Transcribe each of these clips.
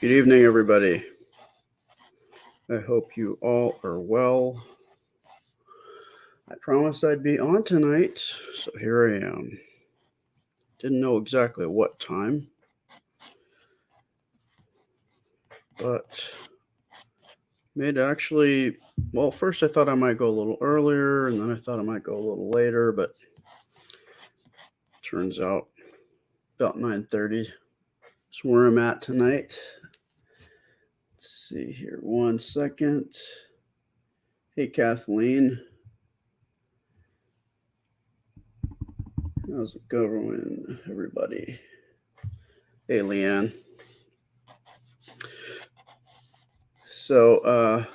Good evening, everybody. I hope you all are well. I promised I'd be on tonight, so here I am. Didn't know exactly what time, but made actually, well, first I thought I might go a little earlier, and then I thought I might go a little later, but turns out about 9:30 is where I'm at tonight. Let's see here, 1 second. Hey, Kathleen. How's it going, everybody? Hey, Leanne. So,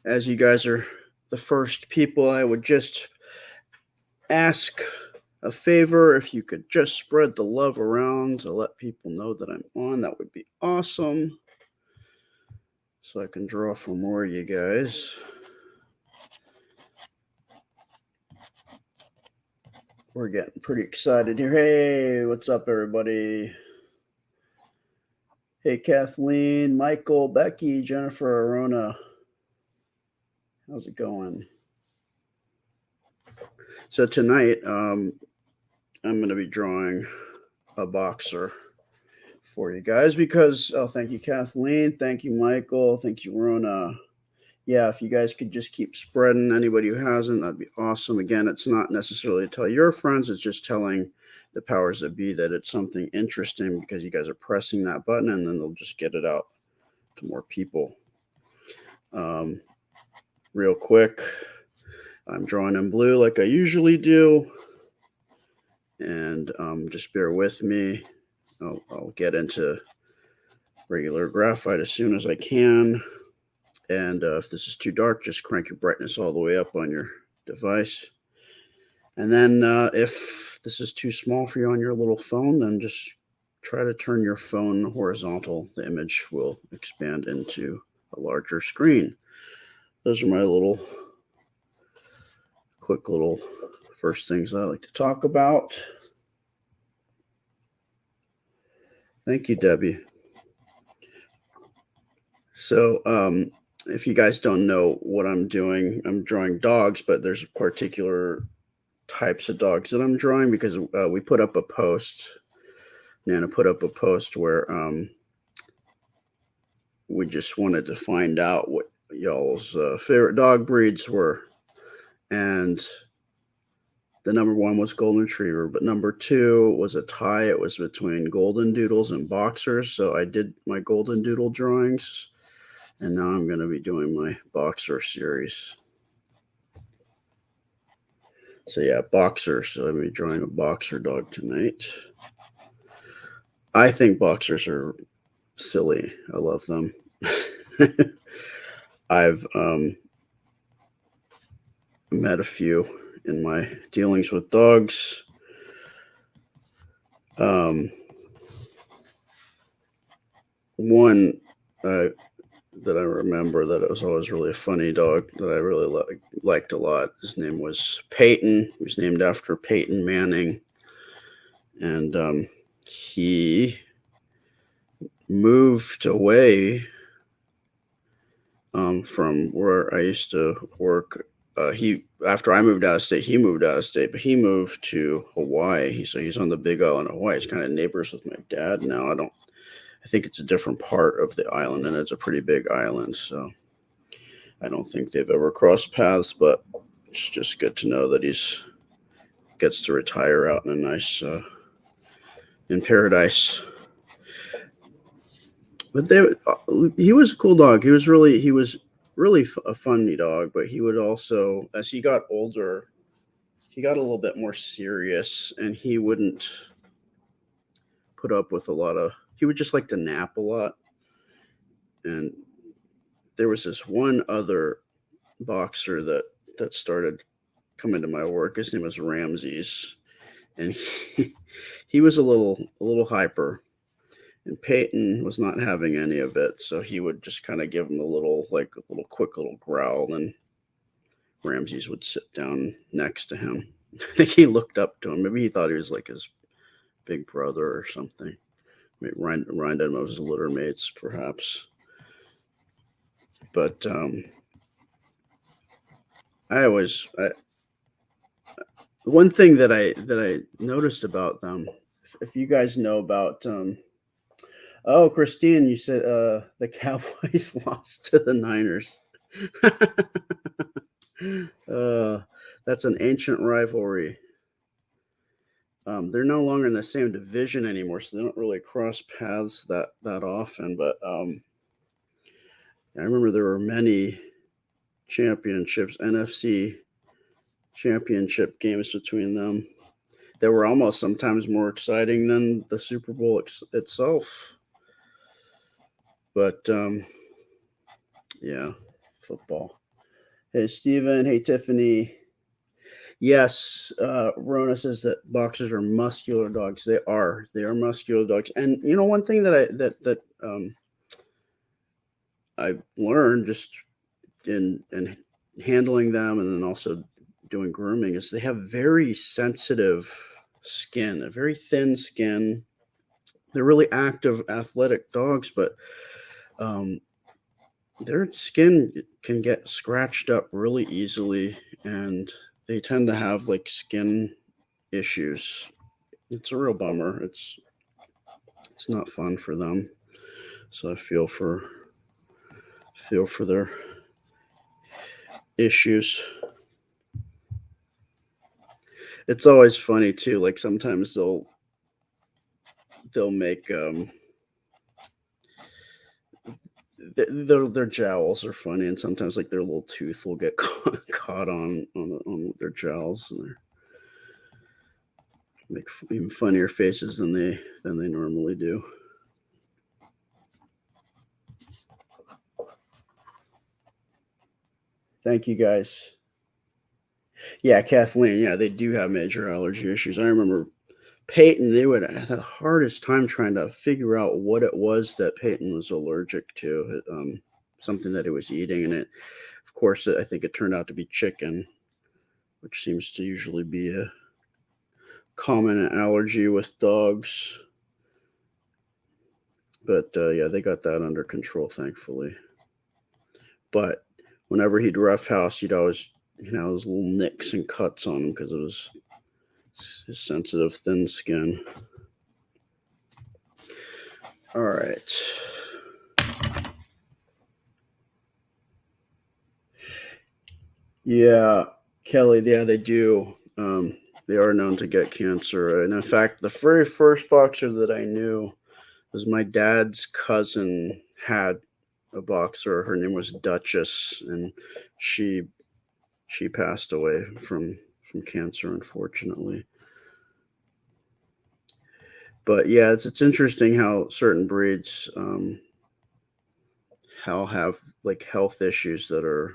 as you guys are the first people, I would just ask a favor. If you could just spread the love around to let people know that I'm on, that would be awesome. So I can draw for more of you guys. We're getting pretty excited here. Hey, what's up, everybody? Hey, Kathleen, Michael, Becky, Jennifer, Arona. How's it going? So tonight, I'm going to be drawing a boxer for you guys because, oh, thank you, Kathleen. Thank you, Michael. Thank you, Rona. Yeah, if you guys could just keep spreading, anybody who hasn't, that'd be awesome. Again, it's not necessarily to tell your friends, it's just telling the powers that be that it's something interesting because you guys are pressing that button and then they'll just get it out to more people. Real quick, I'm drawing in blue like I usually do, and just bear with me. I'll get into regular graphite as soon as I can. And if this is too dark, just crank your brightness all the way up on your device. And then if this is too small for you on your little phone, then just try to turn your phone horizontal. The image will expand into a larger screen. Those are my quick little first things I like to talk about. Thank you, Debbie. So, if you guys don't know what I'm doing, I'm drawing dogs, but there's particular types of dogs that I'm drawing because we put up a post. Nana put up a post where we just wanted to find out what y'all's favorite dog breeds were. And the number one was Golden Retriever, but number two was a tie. It was between Golden Doodles and Boxers. So I did my Golden Doodle drawings, and now I'm going to be doing my Boxer series. So yeah, Boxers. So I'm going to be drawing a Boxer dog tonight. I think Boxers are silly. I love them. I've met a few in my dealings with dogs. One that I remember that it was always really a funny dog that I really liked a lot. His name was Peyton. He was named after Peyton Manning. And he moved away from where I used to work. After I moved out of state, he moved out of state, but he moved to Hawaii. So he's on the Big Island of Hawaii. He's kind of neighbors with my dad now. I think it's a different part of the island, and it's a pretty big island. So I don't think they've ever crossed paths, but it's just good to know that he's gets to retire out in a nice in paradise. But he was a cool dog. He was really a funny dog, but he would also, as he got older, he got a little bit more serious, and he wouldn't put up with a lot of. He would just like to nap a lot, and there was this one other boxer that started coming to my work. His name was Ramses, and he was a little hyper. And Peyton was not having any of it, so he would just kind of give him a little quick little growl, and Ramses would sit down next to him. I think he looked up to him. Maybe he thought he was like his big brother or something. random of his litter mates, perhaps. But I always one thing that I noticed about them, if you guys know about oh, Christine, you said the Cowboys lost to the Niners. uh, that's an ancient rivalry. They're no longer in the same division anymore, so they don't really cross paths that often. But I remember there were many championships, NFC championship games between them. They were almost sometimes more exciting than the Super Bowl itself. But yeah, football. Hey, Steven. Hey, Tiffany. Yes, Rona says that boxers are muscular dogs. They are. They are muscular dogs. And you know, one thing I learned just in handling them, and then also doing grooming, is they have very sensitive skin, a very thin skin. They're really active, athletic dogs, but um, their skin can get scratched up really easily, and they tend to have like skin issues. It's a real bummer. It's not fun for them. So I feel for their issues. It's always funny too. Like sometimes they'll make their jowls are funny, and sometimes like their little tooth will get caught on their jowls, and they make even funnier faces than they normally do. Thank you guys. Yeah, Kathleen. Yeah, they do have major allergy issues. I remember Peyton. They would have the hardest time trying to figure out what it was that Peyton was allergic to. Something that he was eating, and of course, I think it turned out to be chicken, which seems to usually be a common allergy with dogs. But yeah, they got that under control, thankfully. But whenever he'd roughhouse, he'd always, those little nicks and cuts on him because of his sensitive, thin skin. All right. Yeah, Kelly. Yeah, they do. They are known to get cancer, and in fact, the very first boxer that I knew was my dad's cousin had a boxer. Her name was Duchess, and she she passed away from cancer, unfortunately. But yeah, it's interesting how certain breeds how have like health issues that are,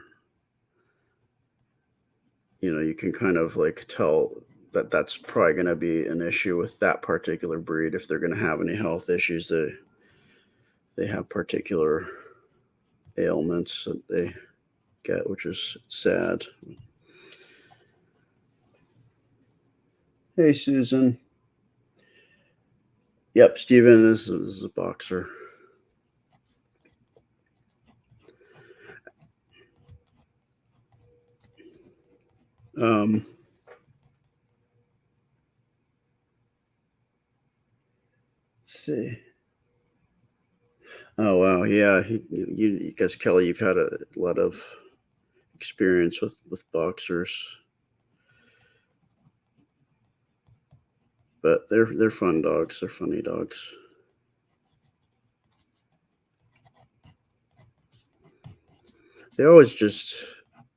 you can kind of like tell that that's probably going to be an issue with that particular breed. If they're going to have any health issues, they have particular ailments that they get, which is sad. Hey, Susan. Yep, Steven is a boxer. Um, let's see. Oh wow, yeah. You guess Kelly, you've had a lot of experience with boxers, but they're fun dogs. They're funny dogs. They always just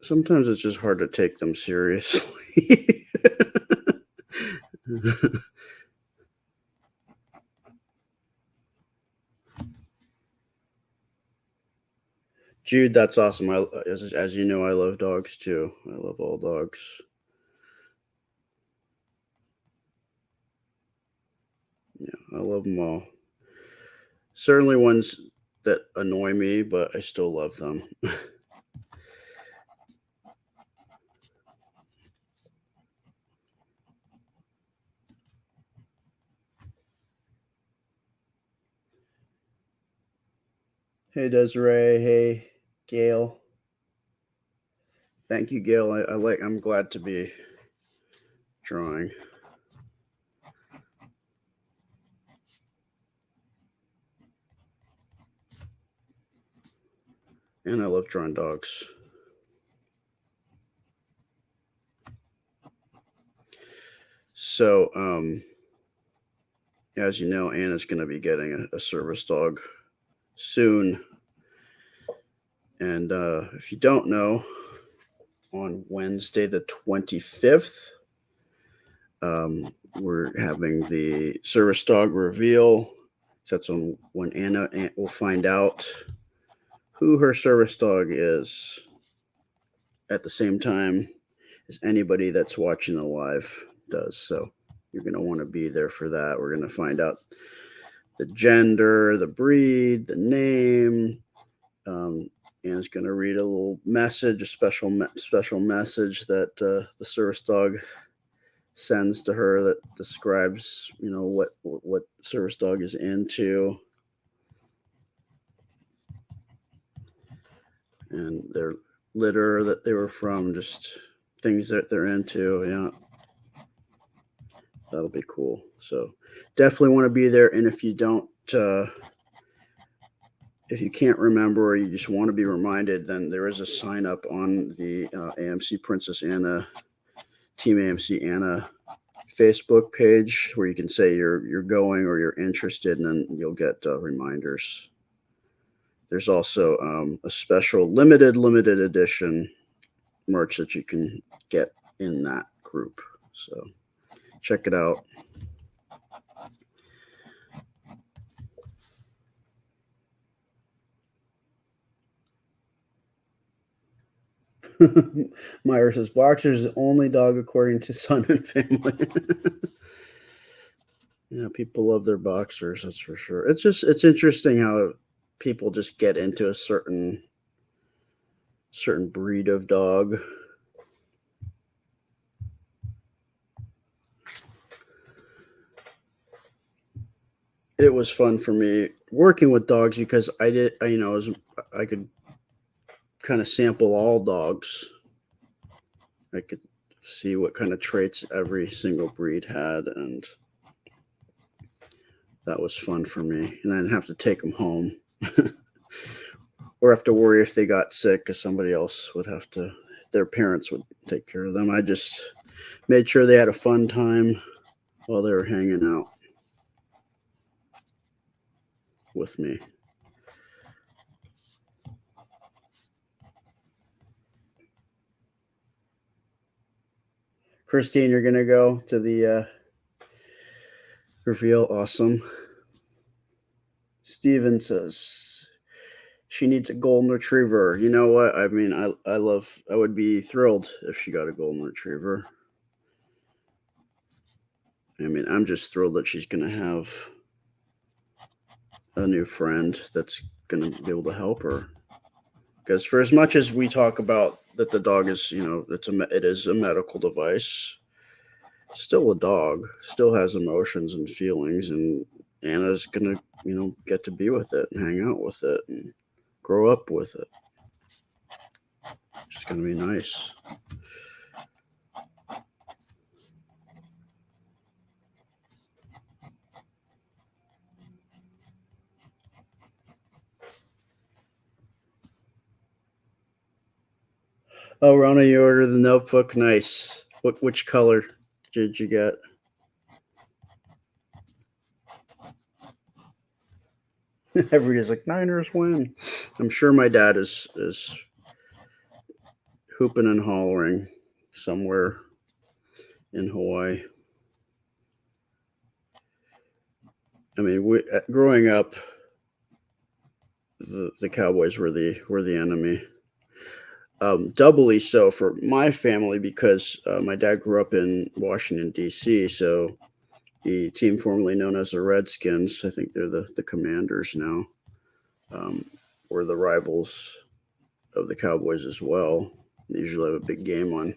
sometimes it's just hard to take them seriously. Jude, that's awesome. As you know, I love dogs too. I love all dogs. Yeah, I love them all. Certainly ones that annoy me, but I still love them. Hey, Desiree. Hey, Gail. Thank you, Gail. I'm glad to be drawing. And I love drawing dogs. So, as you know, Anna's going to be getting a service dog soon. And if you don't know, on Wednesday the 25th, we're having the service dog reveal. So that's when Anna will find out who her service dog is at the same time as anybody that's watching the live does. So you're going to want to be there for that. We're going to find out the gender, the breed, the name. Anna's going to read a little message, a special message that the service dog sends to her that describes, what service dog is into, and their litter that they were from, just things that they're into. Yeah, that'll be cool. So definitely want to be there. And if you don't, if you can't remember or you just want to be reminded, then there is a sign up on the AMC Princess Anna, Team AMC Anna Facebook page where you can say you're going or you're interested, and then you'll get reminders. There's also a special limited edition merch that you can get in that group. So check it out. Myra says Boxer is the only dog according to Son and Family. Yeah, people love their Boxers, that's for sure. It's interesting how people just get into a certain breed of dog. It was fun for me working with dogs because I could kind of sample all dogs. I could see what kind of traits every single breed had, and that was fun for me. And I didn't have to take them home or have to worry if they got sick because somebody else would have to, their parents would take care of them. I just made sure they had a fun time while they were hanging out with me. Christine, you're going to go to the reveal. Awesome. Steven says she needs a golden retriever. You know what? I mean, I would be thrilled if she got a golden retriever. I mean, I'm just thrilled that she's going to have a new friend that's going to be able to help her. Because for as much as we talk about that the dog is, it is a medical device, still a dog, still has emotions and feelings, and Anna's going to, get to be with it and hang out with it and grow up with it. It's going to be nice. Oh, Rona, you ordered the notebook. Nice. Which color did you get? Everybody's like, Niners win. I'm sure my dad is hooping and hollering somewhere in Hawaii. I mean, growing up, the Cowboys were the enemy. Doubly so for my family because my dad grew up in Washington D.C. So the team formerly known as the Redskins, I think they're the Commanders now, were the rivals of the Cowboys as well. They usually have a big game on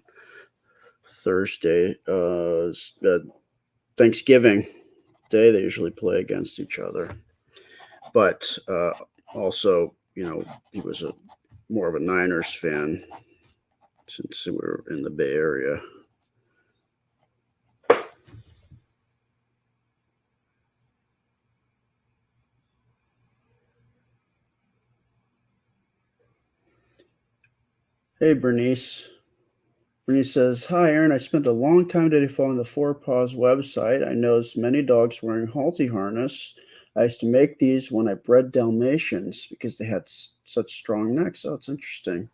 Thursday, Thanksgiving Day. They usually play against each other, but also, he was a more of a Niners fan since we were in the Bay Area. Hey, Bernice. Bernice says, "Hi, Aaron. I spent a long time today following the Four Paws website. I noticed many dogs wearing Halti harness. I used to make these when I bred Dalmatians because they had such strong necks." Oh, it's interesting.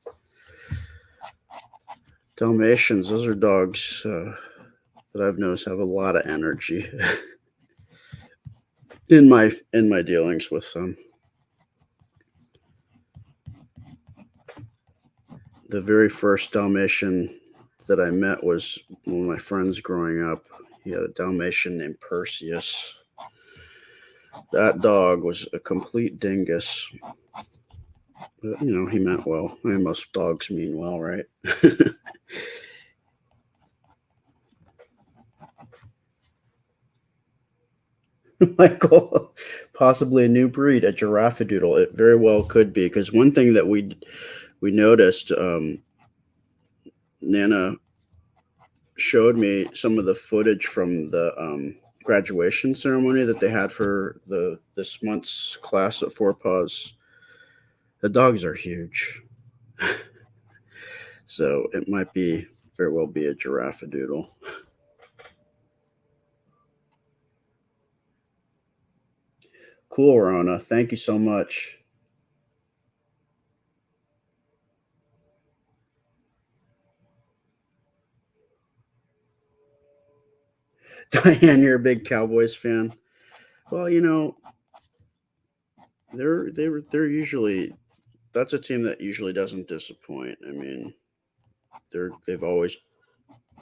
Dalmatians, those are dogs that I've noticed have a lot of energy in my dealings with them. The very first Dalmatian that I met was one of my friends growing up. He had a Dalmatian named Perseus. That dog was a complete dingus. But, he meant well. I mean, most dogs mean well, right? Michael, possibly a new breed, a Giraffadoodle. It very well could be, because one thing that we noticed, Nana showed me some of the footage from the graduation ceremony that they had for this month's class at Four Paws. The dogs are huge, so it might be very well be a Giraffadoodle. Cool, Rona. Thank you so much. Diane, you're a big Cowboys fan. Well, they're usually that's a team that usually doesn't disappoint. I mean, they've always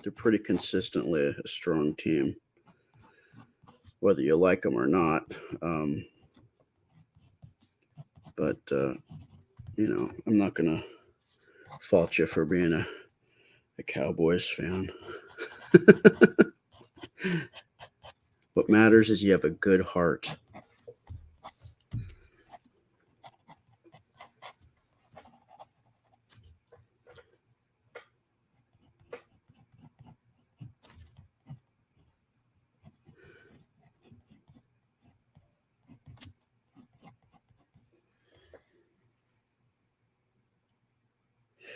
they're pretty consistently a strong team, whether you like them or not. Um, but I'm not gonna fault you for being a Cowboys fan. What matters is you have a good heart.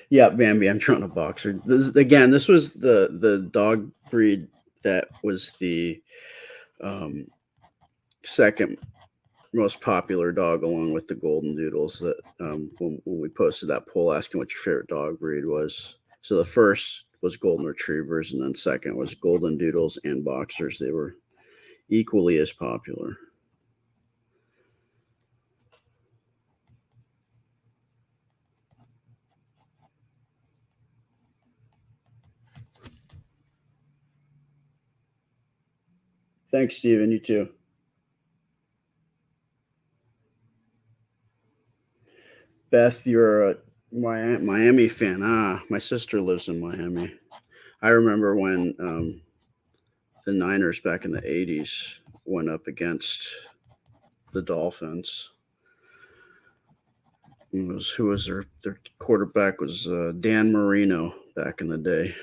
Yeah, Bambi, I'm trying to boxer. This was the dog breed that was the um, second most popular dog, along with the golden doodles. That when we posted that poll asking what your favorite dog breed was. So the first was golden retrievers, and then second was golden doodles and boxers. They were equally as popular. Thanks, Steven. You too. Beth, you're a Miami fan. Ah, my sister lives in Miami. I remember when the Niners back in the '80s went up against the Dolphins. Who was their quarterback was Dan Marino back in the day.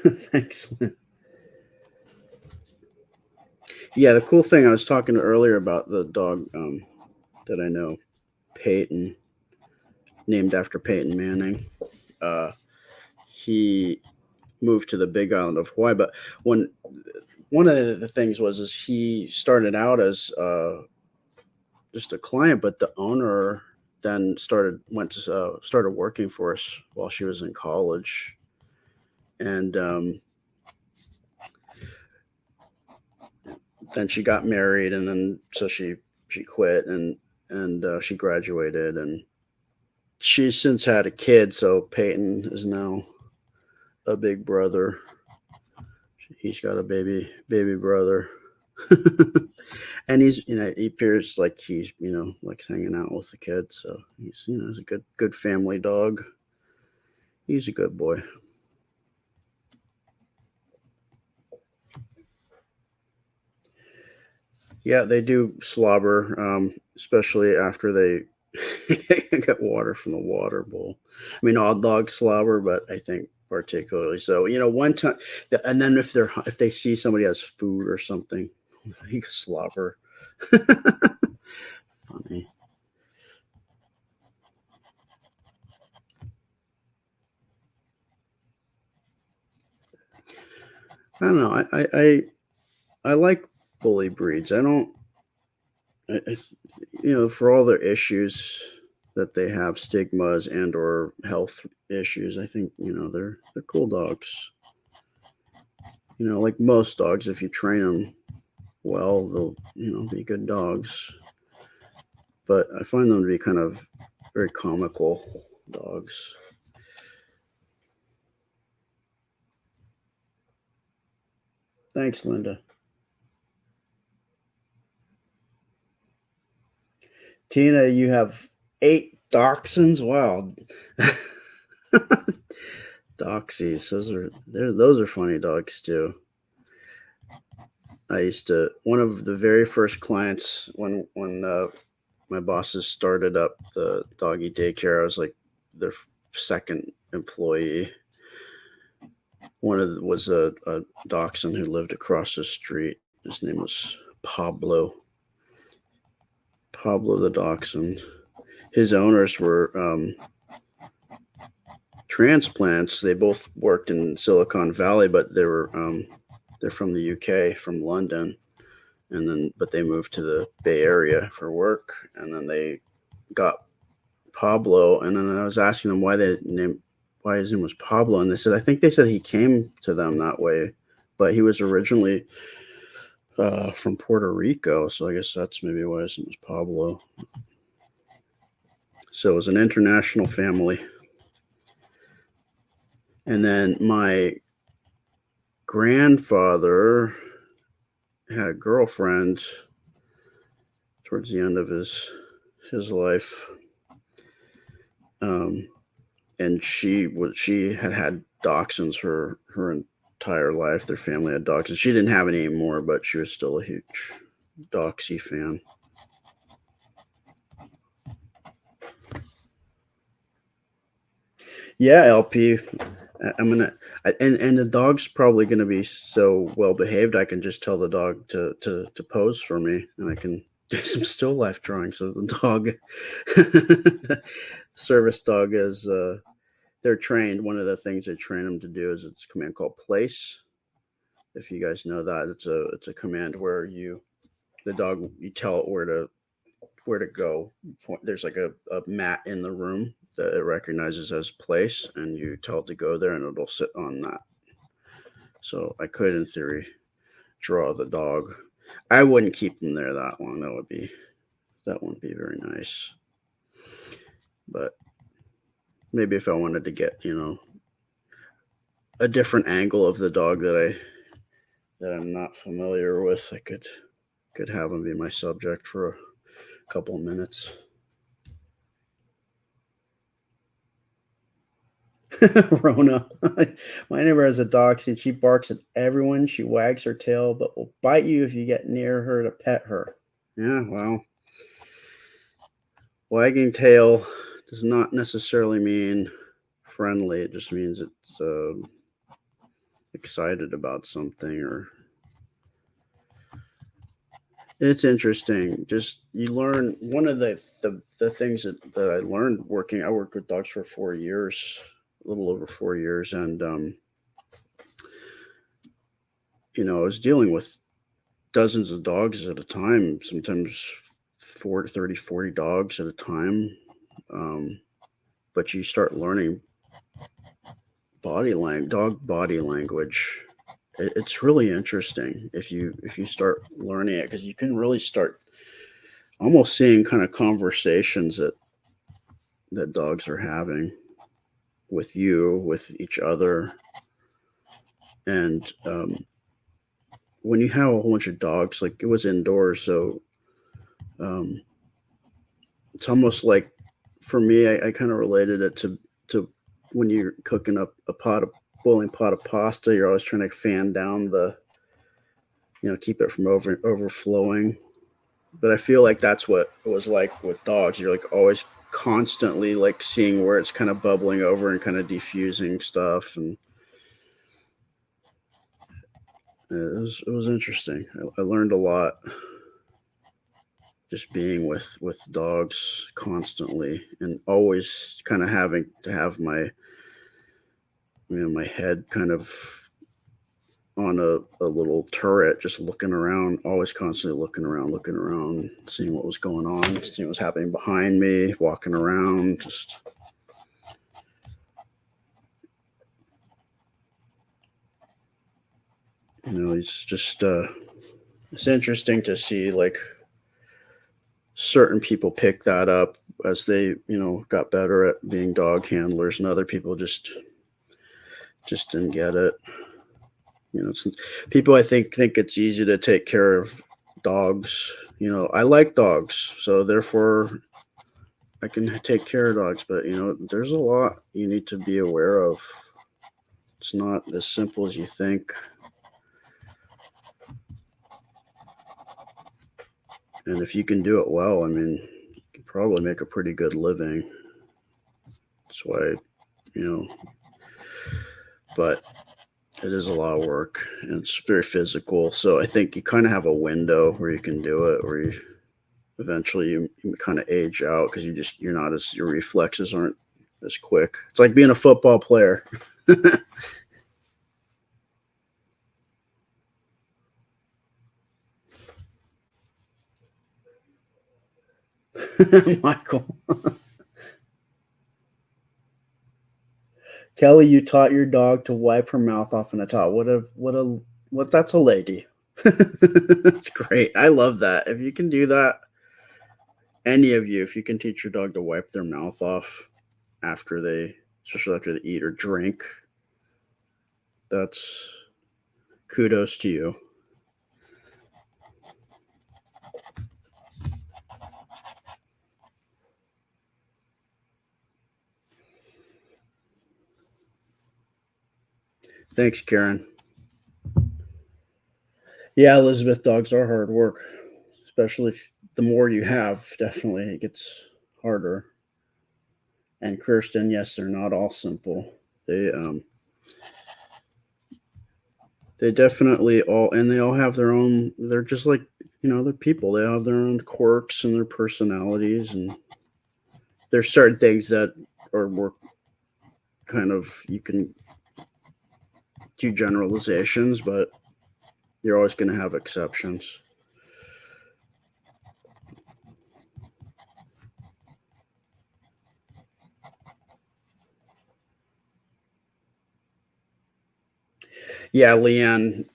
Thanks. Yeah, the cool thing I was talking to earlier about the dog that I know, Peyton, named after Peyton Manning. Uh, he moved to the Big Island of Hawaii, but when one of the things was is he started out as just a client, but the owner then started working for us while she was in college, and then she got married, and then so she quit, and she graduated, and she's since had a kid. So Peyton is now a big brother. He's got a baby brother. And he appears like he's likes hanging out with the kids. So he's a good family dog. He's a good boy. Yeah, they do slobber, especially after they get water from the water bowl. I mean, all dogs slobber, but I think particularly so. One time, and then if they see somebody has food or something, they slobber. Funny. I don't know. I like bully breeds. I don't. I, for all their issues that they have, stigmas and or health issues, I think they're cool dogs. Like most dogs, if you train them well, they'll be good dogs. But I find them to be kind of very comical dogs. Thanks, Linda. Tina, you have 8 dachshunds. Wow. Doxies. Those are funny dogs too. I used to one of the very first clients when my bosses started up the doggy daycare. I was like their second employee. Was a dachshund who lived across the street. His name was Pablo. Pablo the dachshund. His owners were transplants. They both worked in Silicon Valley, but they're from the UK, from London, and then but they moved to the Bay Area for work, and then they got Pablo, and then I was asking them why his name was Pablo, and I think they said he came to them that way, but he was originally from Puerto Rico, so I guess that's maybe why his name was Pablo. So it was an international family, and then my grandfather had a girlfriend towards the end of his life, um, and she had dachshunds her entire life. Their family had dachshunds. She didn't have any anymore, but she was still a huge Doxy fan. Yeah, LP. I'm gonna, and the dog's probably gonna be so well behaved. I can just tell the dog to pose for me, and I can do some still life drawings of the dog. The service dog is they're trained. One of the things they train them to do is it's a command called place. If you guys know that, it's a command where the dog you tell it where to go. There's like a mat in the room that it recognizes as place, and you tell it to go there, and it'll sit on that. So I could, in theory, draw the dog. I wouldn't keep him there that long. That wouldn't be very nice. But maybe if I wanted to get a different angle of the dog that I'm not familiar with, I could have him be my subject for a couple of minutes. Rona. My neighbor has a dachshund. She barks at everyone. She wags her tail, but will bite you if you get near her to pet her. Yeah, well, wagging tail does not necessarily mean friendly. It just means it's excited about something, or it's interesting. Just you learn one of the things that I learned working. I worked with dogs for 4 years, a little over 4 years, and I was dealing with dozens of dogs at a time, sometimes 40, 30, 40 dogs at a time. Um, but you start learning dog body language. It's really interesting if you start learning it, because you can really start almost seeing kind of conversations that dogs are having with you, with each other, and when you have a whole bunch of dogs, like it was indoors, so um, it's almost like for me, I kind of related it to when you're cooking up a boiling pot of pasta. You're always trying to fan down keep it from overflowing. But I feel like that's what it was like with dogs. You're like always constantly like seeing where it's kind of bubbling over and kind of diffusing stuff, and it was interesting. I learned a lot just being with dogs constantly, and always kind of having to have my head kind of on a little turret, just looking around, always constantly looking around, seeing what was going on, seeing what was happening behind me, walking around, just it's just it's interesting to see like certain people pick that up as they got better at being dog handlers, and other people just didn't get it. It's, people I think it's easy to take care of dogs. I like dogs, so therefore I can take care of dogs, but there's a lot you need to be aware of. It's not as simple as you think. And if you can do it well, I mean, you can probably make a pretty good living. That's why, you know, but it is a lot of work and it's very physical. So I think you kind of have a window where you can do it, where you eventually you kind of age out because you're not as, your reflexes aren't as quick. It's like being a football player. Michael. Kelly, you taught your dog to wipe her mouth off in a towel. What that's a lady. That's great. I love that. If you can do that, any of you, if you can teach your dog to wipe their mouth off after especially after they eat or drink, that's kudos to you. Thanks, Karen. Yeah, Elizabeth, dogs are hard work, especially if the more you have, definitely it gets harder. And Kirsten, yes, they're not all simple. They definitely all, and they all have their own. They're just like they're people. They have their own quirks and their personalities, and there's certain things that are more kind of, you can do generalizations, but you're always going to have exceptions. Yeah, Leanne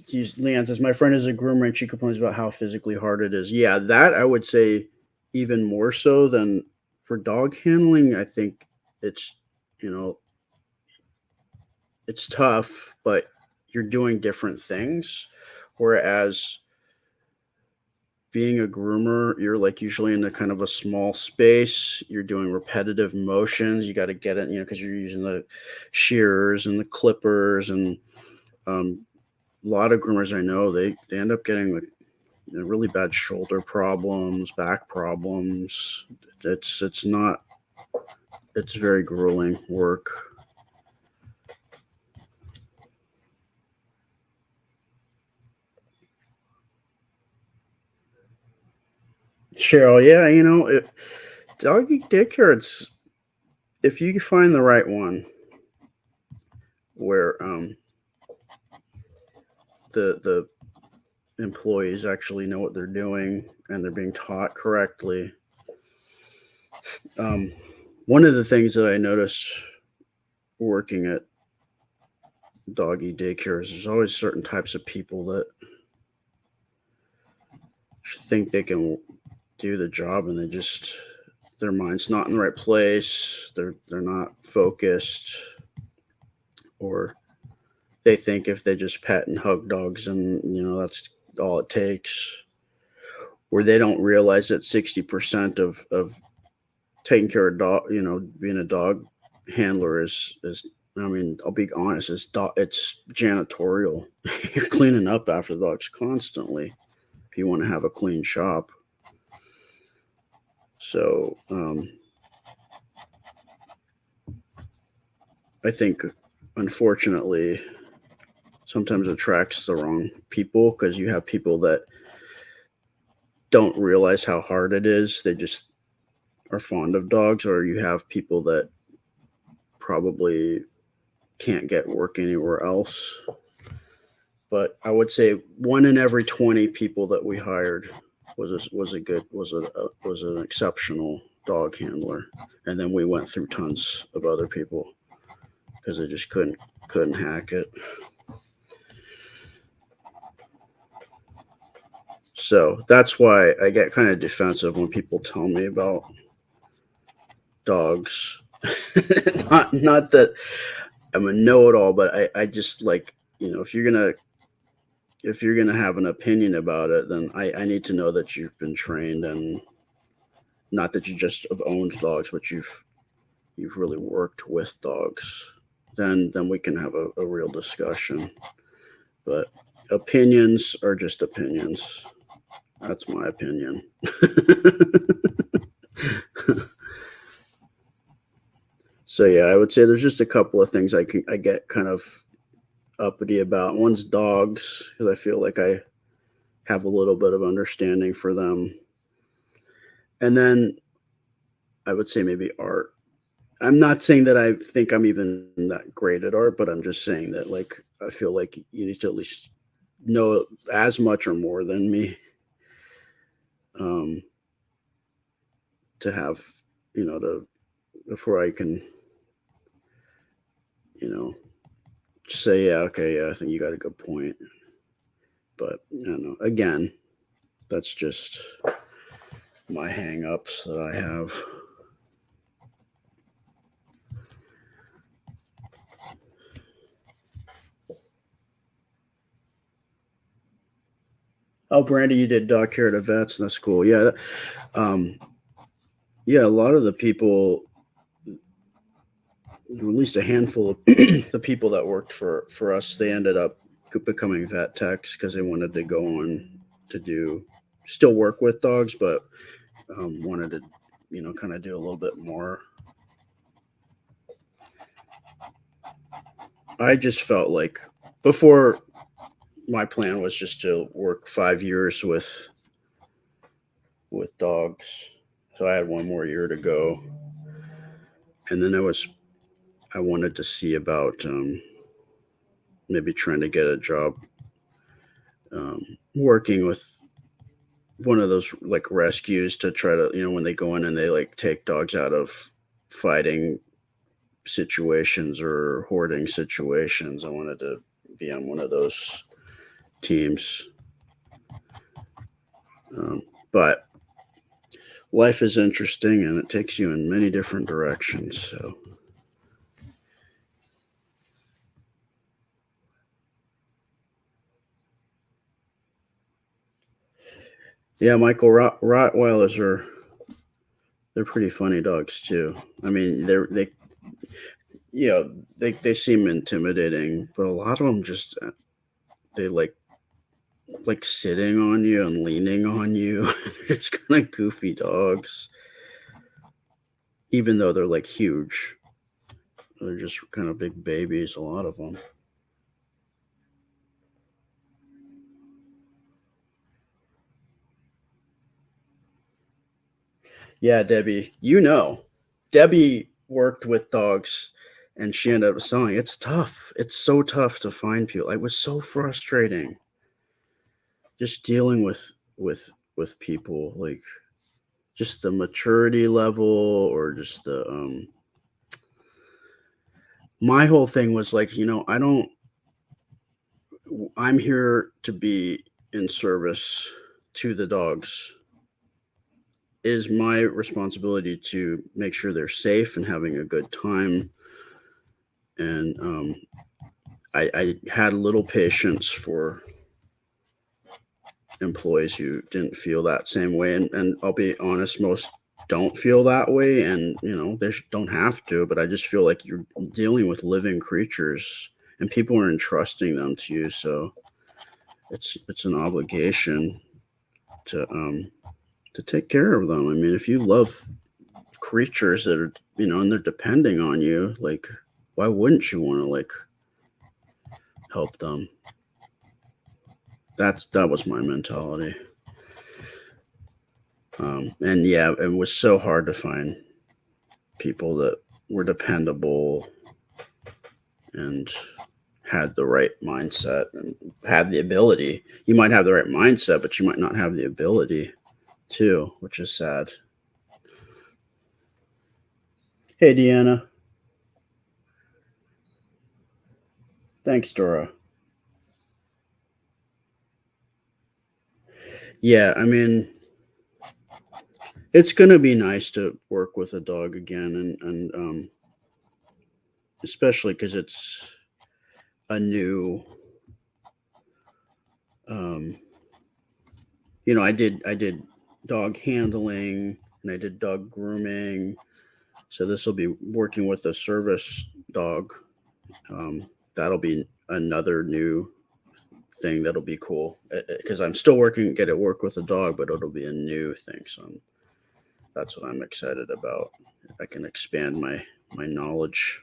says my friend is a groomer and she complains about how physically hard it is. Yeah, that I would say even more so than for dog handling. I think it's you know it's tough, but you're doing different things. Whereas being a groomer, you're like usually in a kind of a small space. You're doing repetitive motions. You got to get it, because you're using the shears and the clippers, and um, a lot of groomers I know they end up getting like really bad shoulder problems, back problems. It's not. It's very grueling work. Cheryl, yeah, doggy daycare. It's if you can find the right one where the employees actually know what they're doing and they're being taught correctly. Um, One of the things that I noticed working at doggy daycares, there's always certain types of people that think they can do the job and they just, their mind's not in the right place. They're not focused, or they think if they just pet and hug dogs and that's all it takes, where they don't realize that 60% of taking care of dog, being a dog handler is I mean, I'll be honest, it's janitorial. You're cleaning up after the dogs constantly. if you want to have a clean shop. So I think, unfortunately, sometimes attracts the wrong people because you have people that don't realize how hard it is. They just are fond of dogs, or you have people that probably can't get work anywhere else. But I would say one in every 20 people that we hired was an exceptional dog handler, and then we went through tons of other people because they just couldn't hack it. So that's why I get kind of defensive when people tell me about dogs. Not that I'm a know-it-all, but I just like, if you're gonna have an opinion about it, then I need to know that you've been trained, and not that you just have owned dogs, but you've really worked with dogs. Then we can have a real discussion. But opinions are just opinions. That's my opinion. So yeah, I would say there's just a couple of things I get kind of uppity about. One's dogs, because I feel like I have a little bit of understanding for them. And then I would say maybe art. I'm not saying that I think I'm even that great at art, but I'm just saying that, like, I feel like you need to at least know as much or more than me, um, to have, to before I can, you know, say, yeah, okay, yeah, I think you got a good point. But I don't know. Again, that's just my hang-ups that I have. Oh, Brandy, you did dog care at a vets, and that's cool. Yeah, um, yeah. A lot of the people, at least a handful of the people that worked for us, they ended up becoming vet techs because they wanted to go on to do still work with dogs, but wanted to, kind of do a little bit more. I just felt like before my plan was just to work 5 years with dogs, so I had one more year to go, and then I wanted to see about maybe trying to get a job working with one of those like rescues to try to, when they go in and they like take dogs out of fighting situations or hoarding situations. I wanted to be on one of those teams. But life is interesting and it takes you in many different directions. So, yeah, Michael, Rottweilers they're pretty funny dogs too. I mean, yeah, they seem intimidating, but a lot of them just they like sitting on you and leaning on you. They're just kind of goofy dogs, even though they're like huge. They're just kind of big babies. A lot of them. Yeah, Debbie, Debbie worked with dogs, and she ended up selling. It's tough. It's so tough to find people. It was so frustrating just dealing with people, like just the maturity level, or just the my whole thing was like, I don't I'm here to be in service to the dogs. It is my responsibility to make sure they're safe and having a good time. And I had little patience for employees who didn't feel that same way. And I'll be honest, most don't feel that way. And, they don't have to, but I just feel like you're dealing with living creatures and people are entrusting them to you. So it's an obligation. to take care of them. I mean, if you love creatures that are, and they're depending on you, like, why wouldn't you want to, like, help them? That was my mentality. And yeah, it was so hard to find people that were dependable and had the right mindset and had the ability. You might have the right mindset, but you might not have the ability too, which is sad. Hey, Deanna. Thanks, Dora. Yeah, I mean, it's gonna be nice to work with a dog again, and especially because it's a new. Um, I did dog handling and I did dog grooming, so this will be working with a service dog. That'll be another new thing that'll be cool because I'm still get to work with a dog, but it'll be a new thing. So that's what I'm excited about. If I can expand my knowledge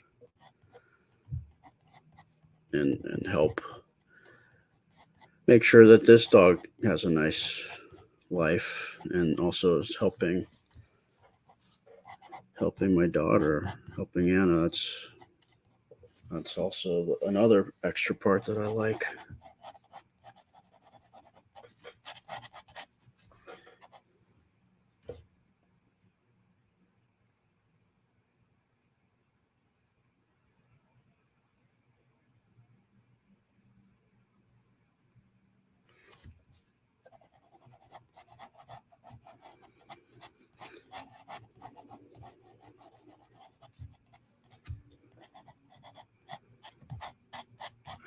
and help make sure that this dog has a nice life and also is helping my daughter, helping Anna. That's also another extra part that I like.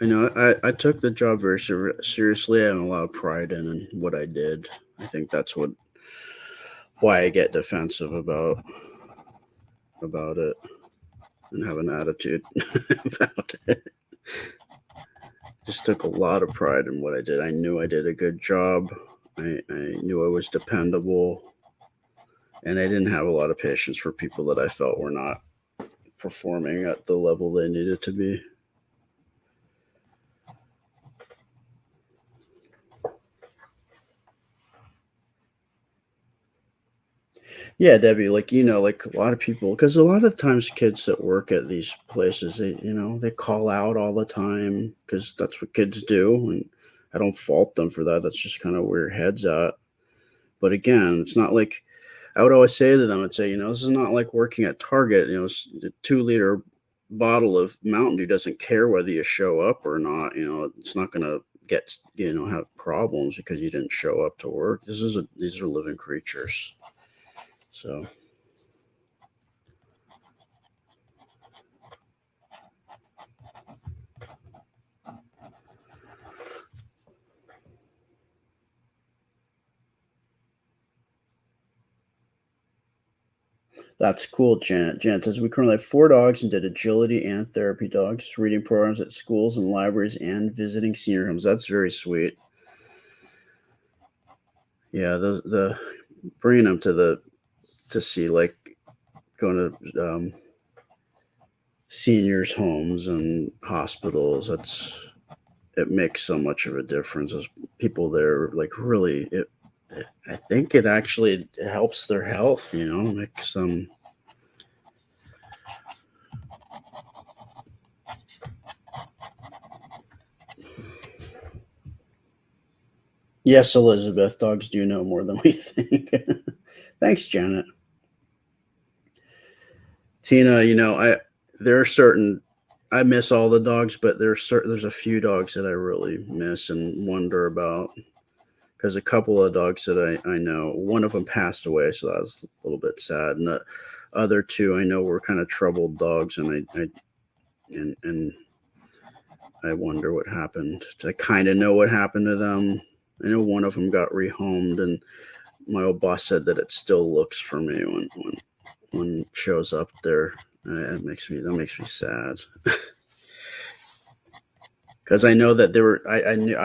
I know I took the job very seriously. I have a lot of pride in what I did. I think that's why I get defensive about it and have an attitude about it. Just took a lot of pride in what I did. I knew I did a good job. I knew I was dependable, and I didn't have a lot of patience for people that I felt were not performing at the level they needed to be. Yeah, Debbie, like like a lot of people, because a lot of times kids that work at these places, they call out all the time because that's what kids do, and I don't fault them for that. That's just kind of where your head's at. But again, it's not like I would always say to them, I'd say, this is not like working at Target. The 2 liter bottle of Mountain Dew doesn't care whether you show up or not. It's not going to get have problems because you didn't show up to work. These are living creatures. So that's cool, Janet. Janet says we currently have 4 dogs and did agility and therapy dogs, reading programs at schools and libraries, and visiting senior homes. That's very sweet. Yeah, the bringing them to see, like, going to seniors' homes and hospitals. It makes so much of a difference. As people there, like, really, I think it actually helps their health. Makes them. Yes, Elizabeth, dogs do know more than we think. Thanks, Janet. Tina, there are certain I miss all the dogs, but there's a few dogs that I really miss and wonder about because a couple of dogs that I know, one of them passed away, so that was a little bit sad, and the other two I know were kind of troubled dogs, and and I wonder what happened. I kind of know what happened to them. I know one of them got rehomed, and my old boss said that it still looks for me when it shows up there. That makes me sad because I know that there were I knew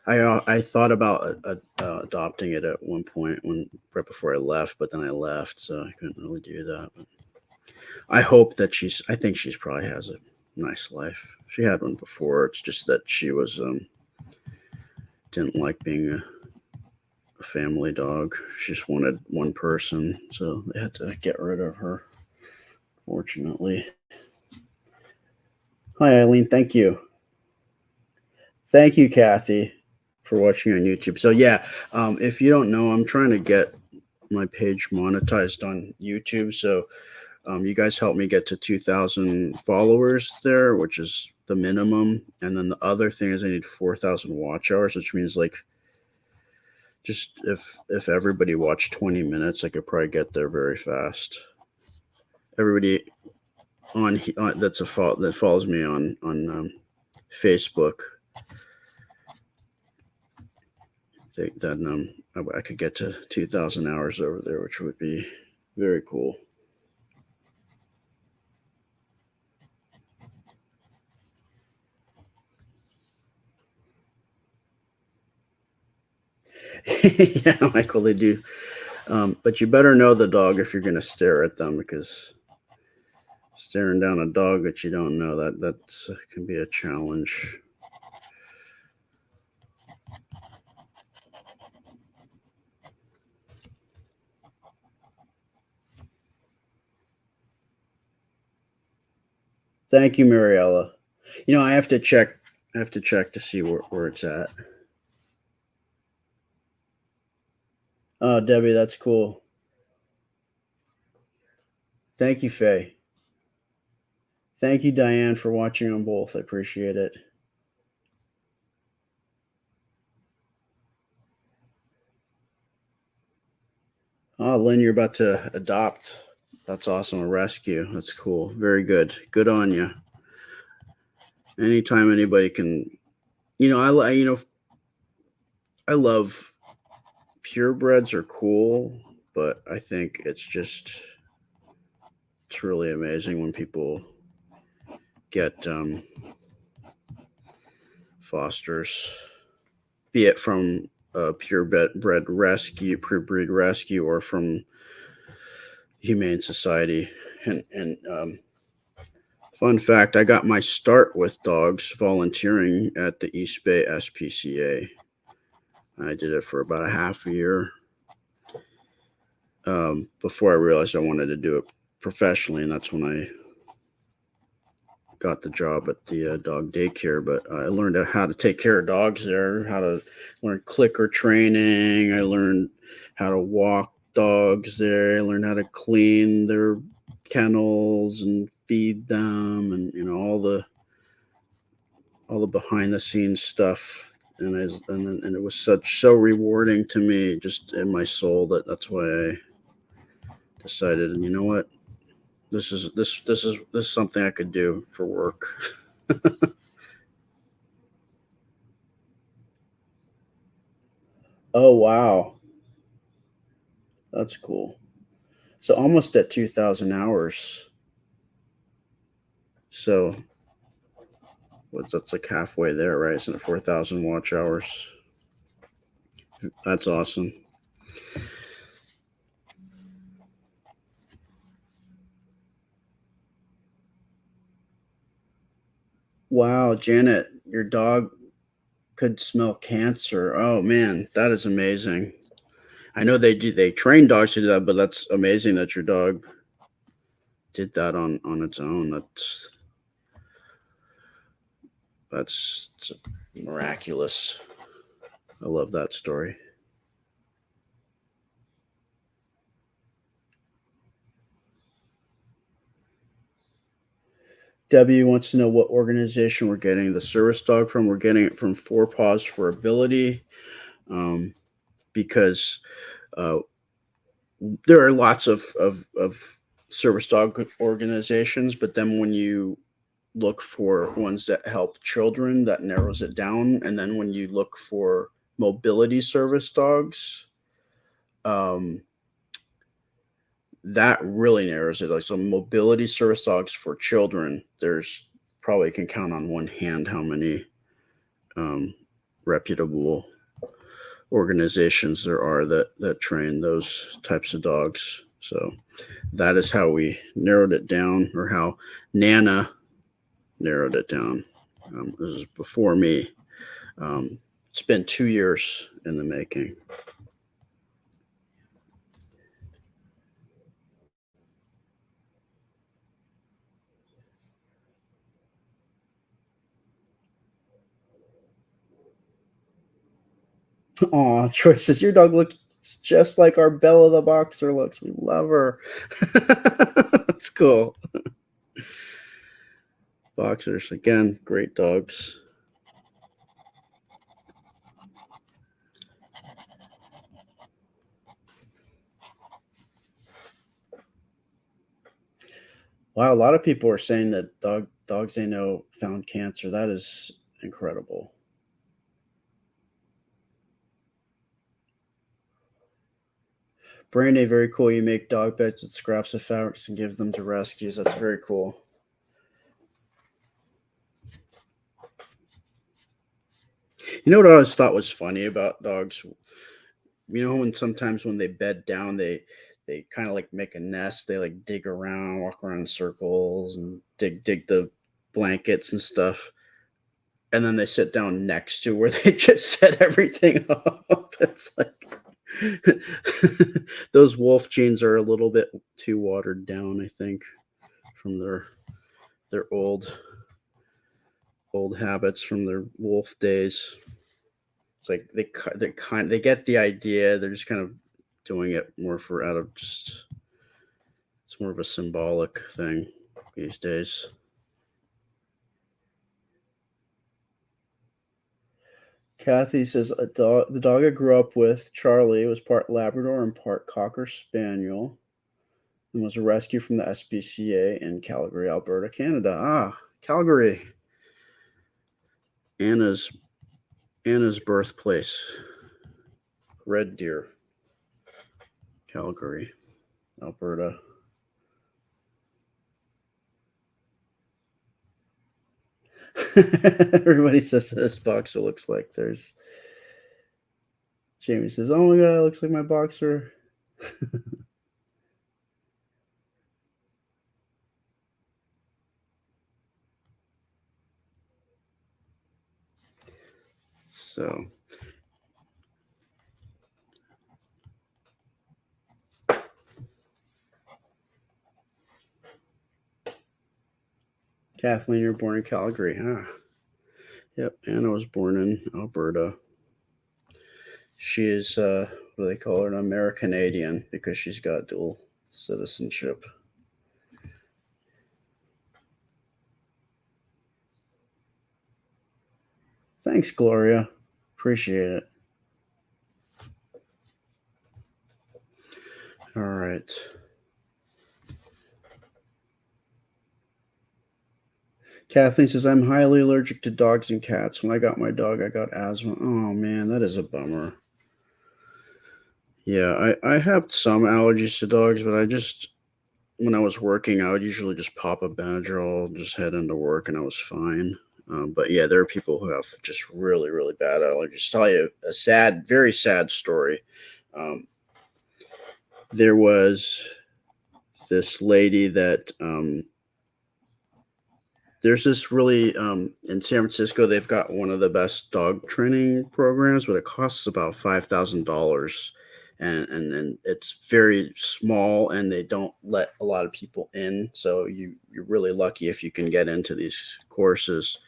I thought about adopting it at one point when right before I left, but then I left, so I couldn't really do that. But I hope that she's. I think she's probably has a nice life. She had one before. It's just that she was didn't like being a family dog. She just wanted one person, so they had to get rid of her. Fortunately. Hi, Eileen. Thank you. Thank you, Kathy, for watching on YouTube. So yeah, if you don't know, I'm trying to get my page monetized on YouTube. So you guys helped me get to 2,000 followers there, which is the minimum. And then the other thing is I need 4,000 watch hours, which means like just if everybody watched 20 minutes, I could probably get there very fast. Everybody on that's a fault that follows me on Facebook. Think that I could get to 2,000 hours over there, which would be very cool. Yeah, Michael, they do. But you better know the dog if you're going to stare at them, because staring down a dog that you don't know, that can be a challenge. Thank you, Mariella. I have to check. I have to check to see where it's at. Oh, Debbie, that's cool. Thank you, Faye. Thank you, Diane, for watching on both. I appreciate it. Oh, Lynn, you're about to adopt. That's awesome. A rescue. That's cool. Very good. Good on you. Anytime anybody can, I love purebreds are cool, but I think it's really amazing when people get fosters, be it from a purebred rescue, purebred rescue, or from Humane Society. And fun fact: I got my start with dogs volunteering at the East Bay SPCA. I did it for about a half a year before I realized I wanted to do it professionally, and that's when I got the job at the dog daycare. But I learned how to take care of dogs there, how to learn clicker training. I learned how to walk dogs there. I learned how to clean their kennels and feed them, and all the behind the scenes stuff. And it was so rewarding to me, just in my soul, that's why I decided. And you know what? This is something I could do for work. Oh wow, that's cool. So almost at 2,000 hours. So that's like halfway there, right? Isn't it 4,000 watch hours? That's awesome. Wow, Janet, your dog could smell cancer. Oh man, that is amazing. I know they train dogs to do that, but that's amazing that your dog did that on its own. That's miraculous. I love that story. Debbie wants to know what organization we're getting the service dog from. We're getting it from Four Paws for Ability, um, because uh, there are lots of service dog organizations, but then when you look for ones that help children, that narrows it down. And then when you look for mobility service dogs, um, that really narrows it. Like, so mobility service dogs for children, there's probably can count on one hand how many. Um, reputable organizations there are that train those types of dogs. So that is how we narrowed it down, or how Nana narrowed it down. This is before me. Um, it's been 2 years in the making. Aw, Troy says your dog looks just like our Bella the boxer looks. We love her. That's cool. Boxers, again, great dogs. Wow, a lot of people are saying that dogs they know found cancer. That is incredible. Brandy, very cool. You make dog beds with scraps of fabrics and give them to rescues. That's very cool. You know what I always thought was funny about dogs? You know, when sometimes when they bed down, they kind of like make a nest. They like dig around, walk around in circles, and dig the blankets and stuff. And then they sit down next to where they just set everything up. It's like those wolf genes are a little bit too watered down, I think, from their old habits from their wolf days. It's like they get the idea. They're just kind of doing it more for out of just it's more of a symbolic thing these days. Kathy says the dog I grew up with, Charlie, was part Labrador and part Cocker Spaniel, and was a rescue from the SPCA in Calgary, Alberta, Canada. Ah, Calgary, Anna's Anna's birthplace, Red Deer, Calgary, Alberta. Everybody says this boxer looks like there's. Jamie says, "Oh my god, it looks like my boxer." So Kathleen, you're born in Calgary, huh? Yep, Anna was born in Alberta. She is, what do they call her, an Americanadian because she's got dual citizenship. Thanks, Gloria. Appreciate it. All right. Kathleen says, I'm highly allergic to dogs and cats. When I got my dog, I got asthma. Oh, man, that is a bummer. Yeah, I have some allergies to dogs, but when I was working, I would usually just pop a Benadryl, just head into work, and I was fine. But yeah, there are people who have just really, really bad allergies. Tell you a sad, very sad story. Um, there was this lady that there's this really in San Francisco. They've got one of the best dog training programs, but it costs about $5,000, and it's very small, and they don't let a lot of people in. So you're really lucky if you can get into these courses.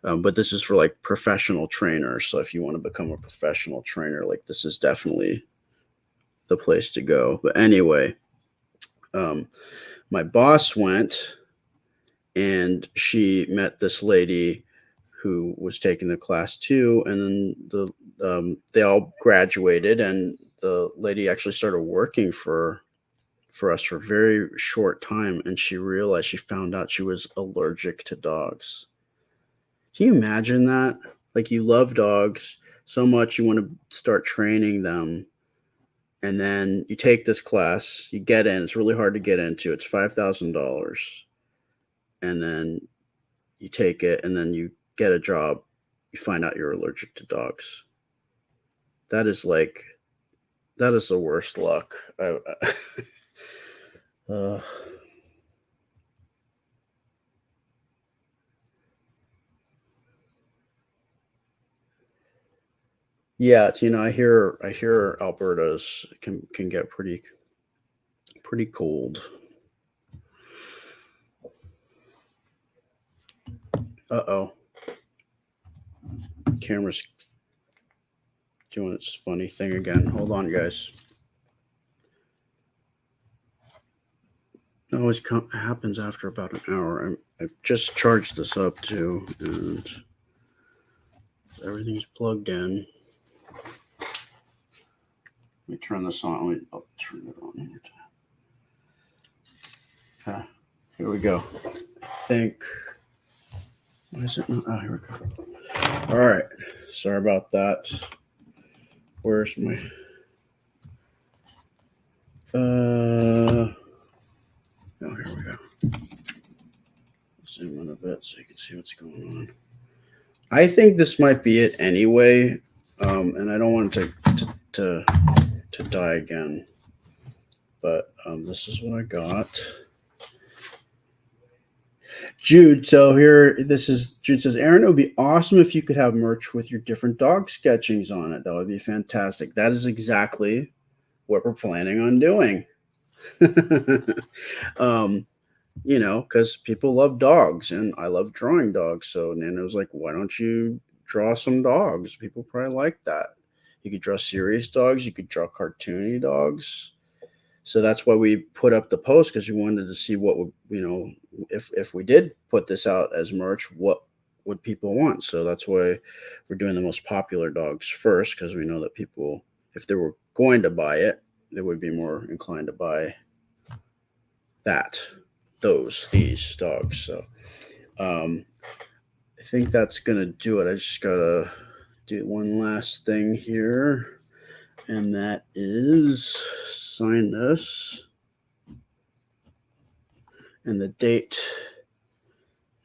But this is for like professional trainers. So if you want to become a professional trainer, like this is definitely the place to go. But anyway, um, my boss went and she met this lady who was taking the class too, and then they all graduated, and the lady actually started working for us for a very short time, and she found out she was allergic to dogs. Can you imagine that? Like you love dogs so much you want to start training them, and then you take this class, you get in, it's really hard to get into. It's $5,000, and then you take it and then you get a job you find out you're allergic to dogs. That is the worst luck. Uh, yeah, I hear Alberta's can get pretty cold. Uh-oh. Camera's doing its funny thing again. Hold on, guys. It always happens after about an hour. I just charged this up too, and everything's plugged in. Let me turn this on. I'll turn it on here. Okay, here we go. I think. Why is it not? Oh, here we go. All right. Sorry about that. Where's my? Oh, here we go. Zoom in a bit so you can see what's going on. I think this might be it anyway, and I don't want it to die again. But this is what I got. Jude, so here, Jude says, Aaron, it would be awesome if you could have merch with your different dog sketchings on it. That would be fantastic. That is exactly what we're planning on doing. Because people love dogs and I love drawing dogs. So Nana was like, why don't you draw some dogs? People probably like that. You could draw serious dogs, you could draw cartoony dogs. So that's why we put up the post, because we wanted to see what would, if we did put this out as merch, what would people want? So that's why we're doing the most popular dogs first, because we know that people, if they were going to buy it, they would be more inclined to buy these dogs. So I think that's gonna do it. I just gotta do one last thing here, and that is sign this. And the date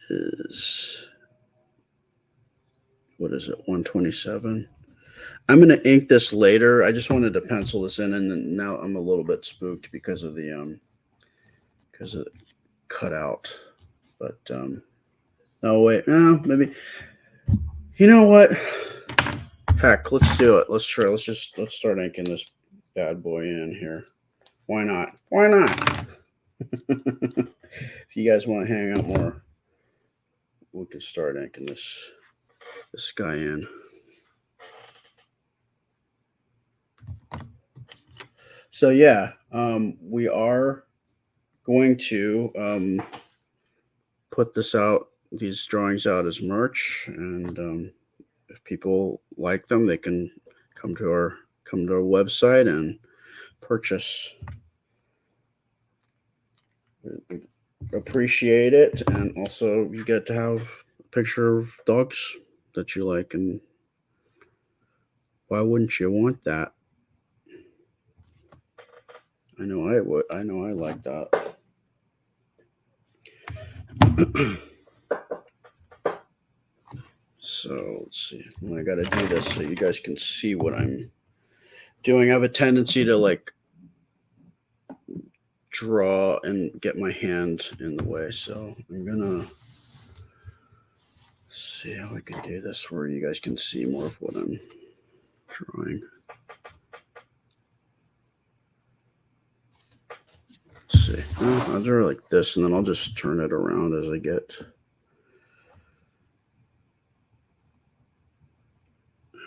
is, what is it, 127. I'm going to ink this later. I just wanted to pencil this in, and now I'm a little bit spooked because of the cutout. But oh wait, maybe, you know what? Heck, let's do it. Let's try. Let's start inking this bad boy in here. Why not? Why not? If you guys want to hang out more, we can start inking this guy in. So yeah, we are going to put these drawings out as merch, and if people like them, they can come to our website and purchase. We appreciate it, and also you get to have a picture of dogs that you like, and why wouldn't you want that? I know I would. I know I like that. So let's see. I got to do this so you guys can see what I'm doing. I have a tendency to draw and get my hand in the way. So I'm gonna see how I can do this where you guys can see more of what I'm drawing. Let's see. I'll draw like this, and then I'll just turn it around as I get. All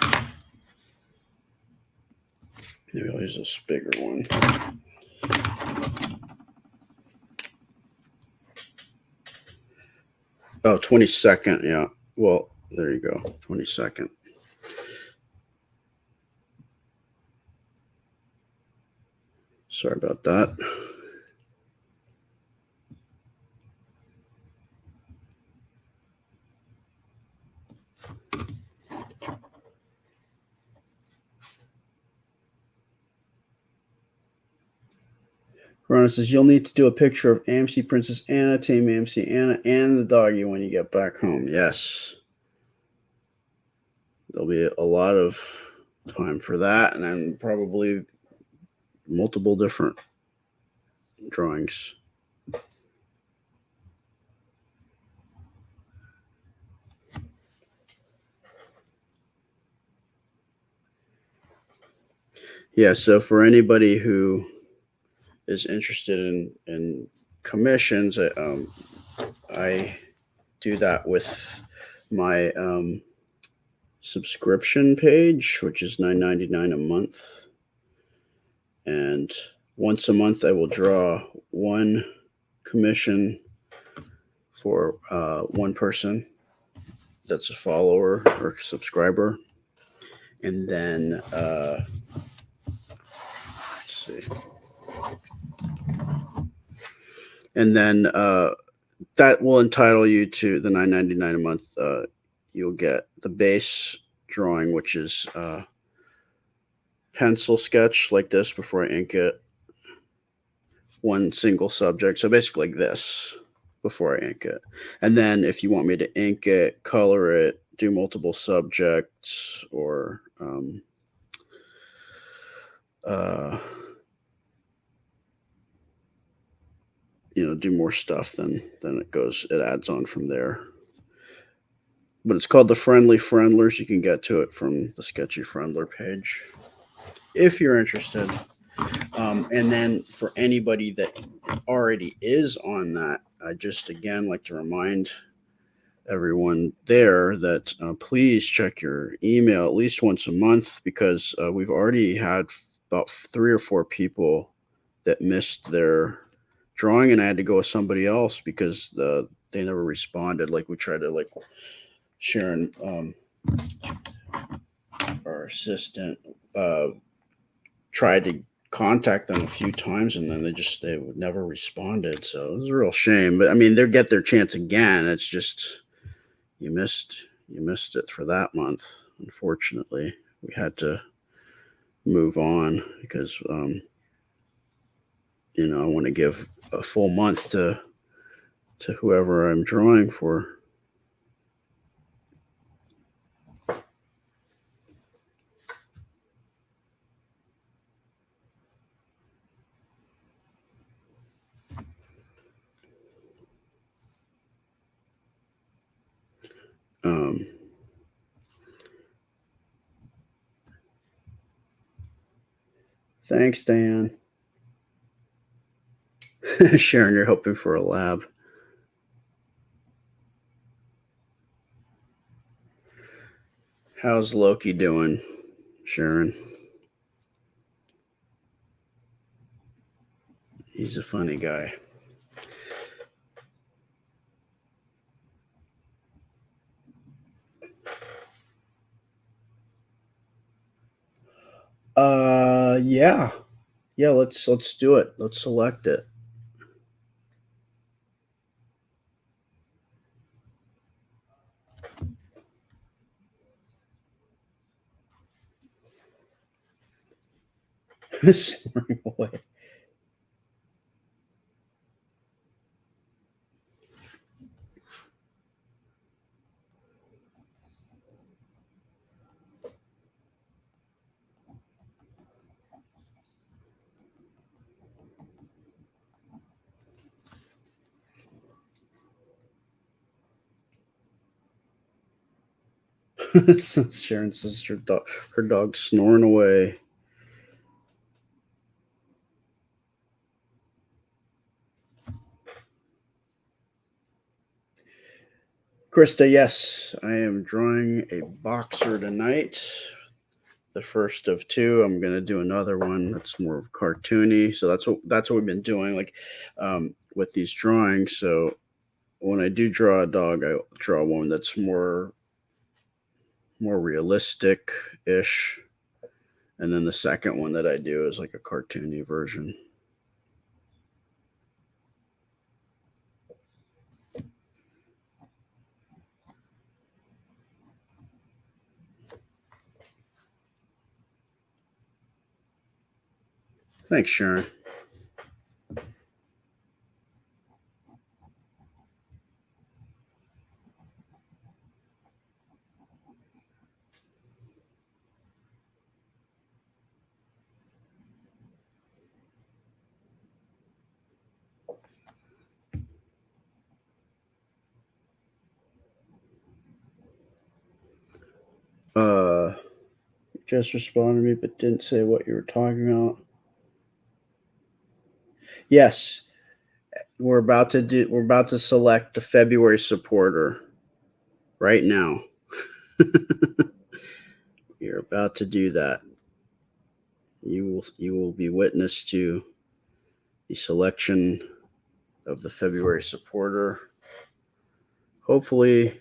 right. Maybe I'll use this bigger one. Oh, 22nd. Yeah. Well, there you go. 22nd. Sorry about that. Rona says, you'll need to do a picture of AMC Princess Anna, Tame AMC Anna, and the doggy when you get back home. Yes. There'll be a lot of time for that, and then probably multiple different drawings. Yeah, so for anybody who is interested in commissions, I do that with my subscription page, which is $9.99 a month, and once a month I will draw one commission for one person that's a follower or subscriber, and then let's see, and then that will entitle you to the $9.99 a month. You'll get the base drawing, which is pencil sketch like this before I ink it, one single subject. So basically, like this before I ink it. And then if you want me to ink it, color it, do multiple subjects, or uh, do more stuff, then it adds on from there. But it's called the Friendly Friendlers. You can get to it from the Sketchy Friendler page if you're interested. And then for anybody that already is on that, I just again like to remind everyone there that please check your email at least once a month, because we've already had about 3 or 4 people that missed their drawing, and I had to go with somebody else because they never responded. Like we tried to, like, Sharon, our assistant, tried to contact them a few times, and then they would never responded. So it was a real shame. But I mean, they'll get their chance again. It's just you missed it for that month. Unfortunately, we had to move on because I want to give a full month to whoever I'm drawing for. Um, Thanks, Dan. Sharon, you're hoping for a lab. How's Loki doing, Sharon? He's a funny guy. Yeah. Yeah, let's do it. Let's select it. Snoring away. Sharon says her dog snoring away. Krista, yes, I am drawing a boxer tonight. The first of two. I'm gonna do another one that's more cartoony. So that's what we've been doing, like, with these drawings. So when I do draw a dog, I draw one that's more realistic ish, and then the second one that I do is like a cartoony version. Thanks, Sharon. Uh, just responded to me, but didn't say what you were talking about. Yes, we're about to select the February supporter right now. You're about to do that. You will be witness to the selection of the February supporter. Hopefully,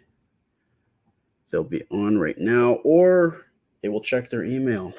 they'll be on right now, or they will check their email.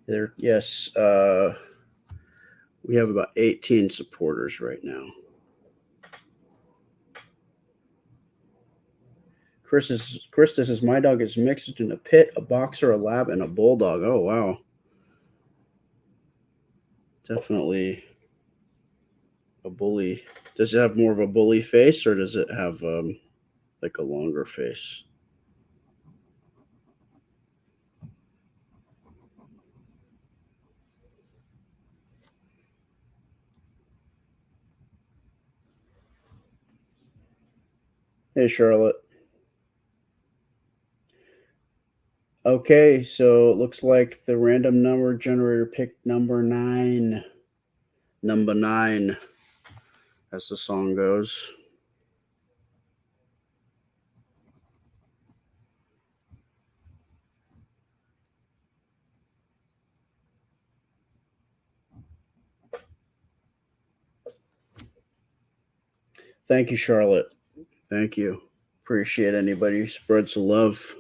There, yes, we have about 18 supporters right now. Chris, this is my dog is mixed in a pit, a boxer, a lab, and a bulldog. Oh wow, definitely a bully. Does it have more of a bully face, or does it have like a longer face? Hey Charlotte. Okay, so it looks like the random number generator picked number nine. Number nine, as the song goes. Thank you, Charlotte. Thank you. Appreciate anybody who spreads the love.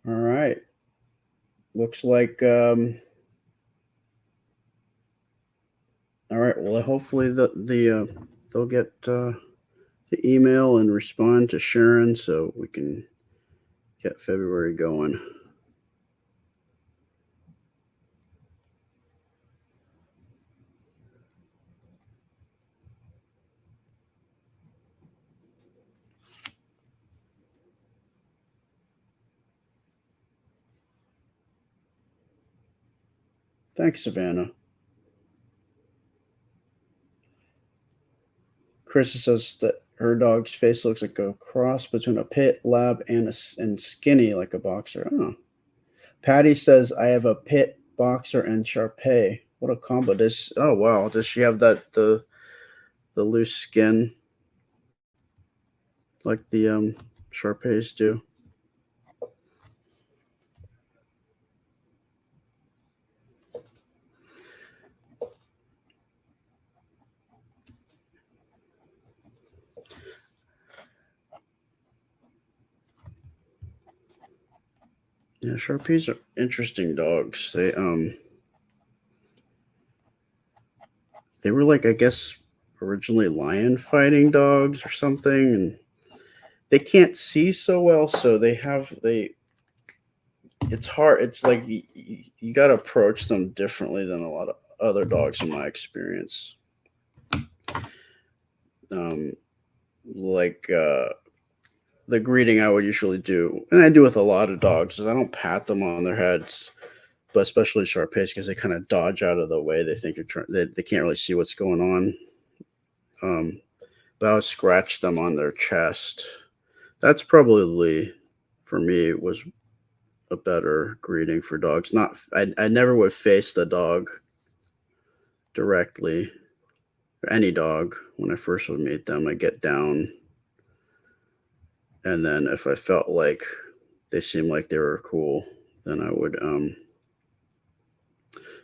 All right. Looks like all right. Well, hopefully they'll get the email and respond to Sharon so we can get February going. Thanks, Savannah. Chris says that her dog's face looks like a cross between a pit, lab, and skinny like a boxer. Oh. Patty says I have a pit, boxer, and Sharpei. What a combo! Does oh wow? Does she have the loose skin like the Sharpeis do? Yeah, Sharpeis are interesting dogs. They were like I guess originally lion fighting dogs or something, and they can't see so well, so they it's hard. It's like you got to approach them differently than a lot of other dogs in my experience. Um, like the greeting I would usually do, and I do with a lot of dogs, is I don't pat them on their heads, but especially Sharpeis because they kind of dodge out of the way. They think you're trying. They can't really see what's going on. Um, but I would scratch them on their chest. That's probably for me was a better greeting for dogs. Not I never would face the dog directly, or any dog when I first would meet them. I get down, and then if I felt like they seemed like they were cool, then I would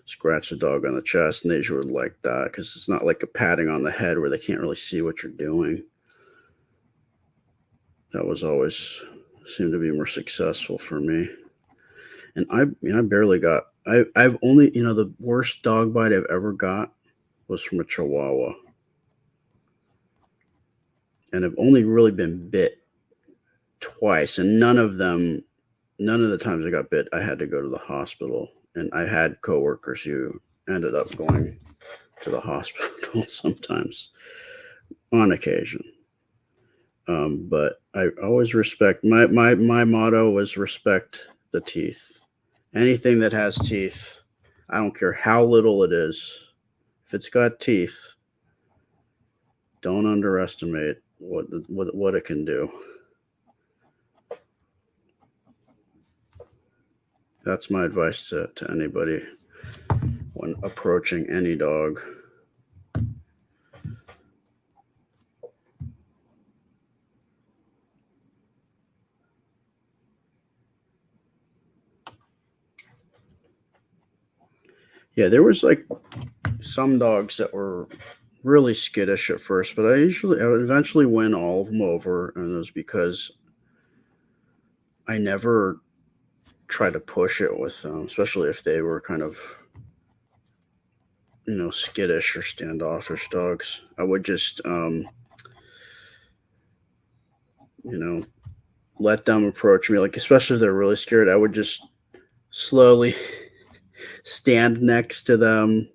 scratch the dog on the chest, and they usually would like that because it's not like a patting on the head where they can't really see what you're doing. That was always seemed to be more successful for me. And I barely got. I've only the worst dog bite I've ever got was from a Chihuahua, and I've only really been bit twice, and none of the times I got bit, I had to go to the hospital, and I had coworkers who ended up going to the hospital sometimes on occasion. But I always respect my motto was respect the teeth. Anything that has teeth, I don't care how little it is. If it's got teeth, don't underestimate what it can do. That's my advice to anybody when approaching any dog. Yeah, there was like some dogs that were really skittish at first, but I would eventually win all of them over, and it was because I never tried to push it with them, especially if they were kind of skittish or standoffish dogs. I would just you know let them approach me, like especially if they're really scared. I would just slowly stand next to them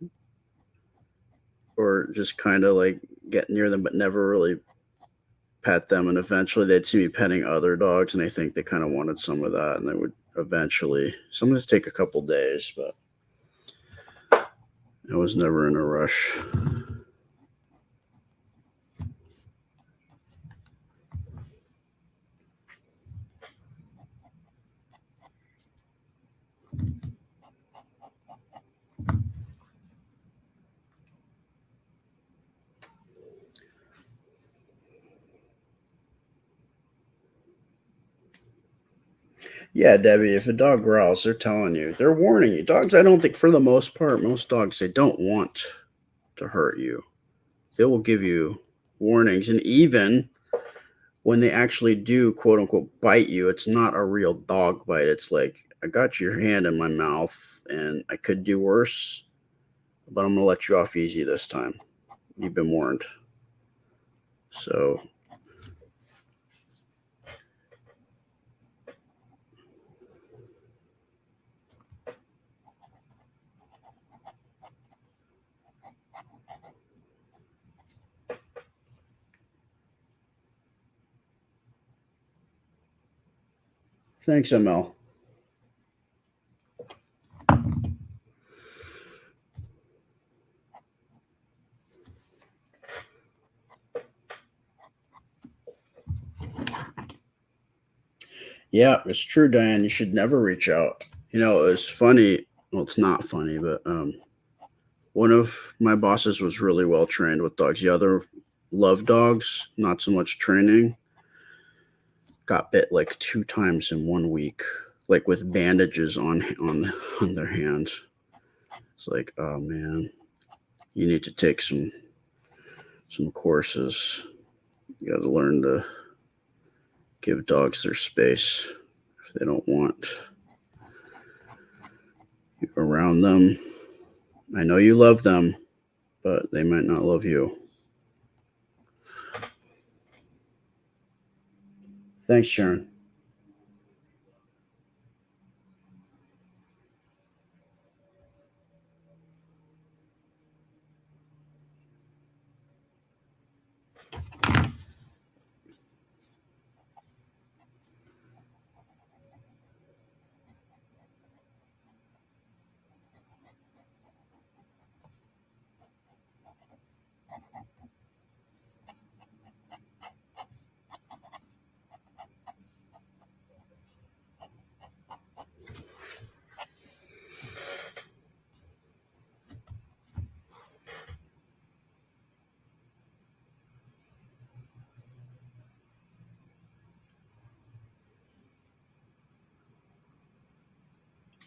or just kind of like get near them, but never really pet them. And eventually they'd see me petting other dogs, and I think they kind of wanted some of that, and they would eventually. Sometimes take a couple days, but I was never in a rush. Yeah, Debbie, if a dog growls, they're telling you, they're warning you. Dogs, I don't think, for the most part, most dogs, they don't want to hurt you. They will give you warnings. And even when they actually do, quote unquote, bite you, it's not a real dog bite. It's like, I got your hand in my mouth and I could do worse, but I'm going to let you off easy this time. You've been warned. So, thanks, ML. Yeah, it's true, Diane. You should never reach out. It's funny. Well, it's not funny, but one of my bosses was really well trained with dogs. The other loved dogs, not so much training. Got bit like 2 times in 1 week, like with bandages on their hands. It's like, oh man, you need to take some courses. You got to learn to give dogs their space if they don't want you around them. I know you love them, but they might not love you. Thanks, Sharon.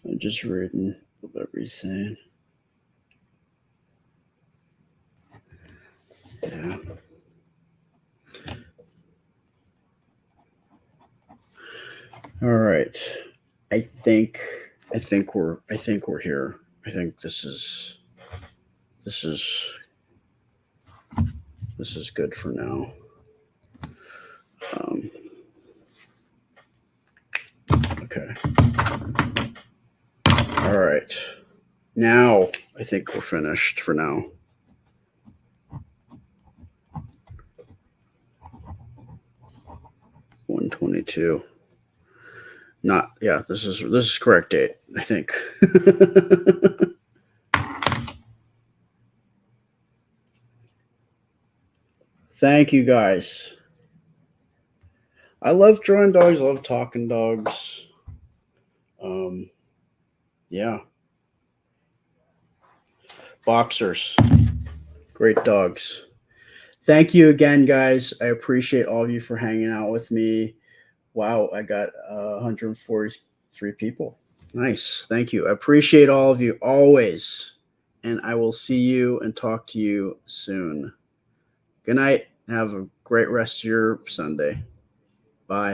I'm just reading everything. Yeah. All right. I think we're here. I think this is this is good for now. Um, okay. All right. Now I think we're finished for now. 122. Not yeah. This is correct date. I think. Thank you guys. I love drawing dogs. I love talking dogs. Um, yeah, boxers, great dogs. Thank you again, guys. I appreciate all of you for hanging out with me. Wow, I got 143 people. Nice. Thank you. I appreciate all of you always. And I will see you and talk to you soon. Good night. Have a great rest of your Sunday. Bye.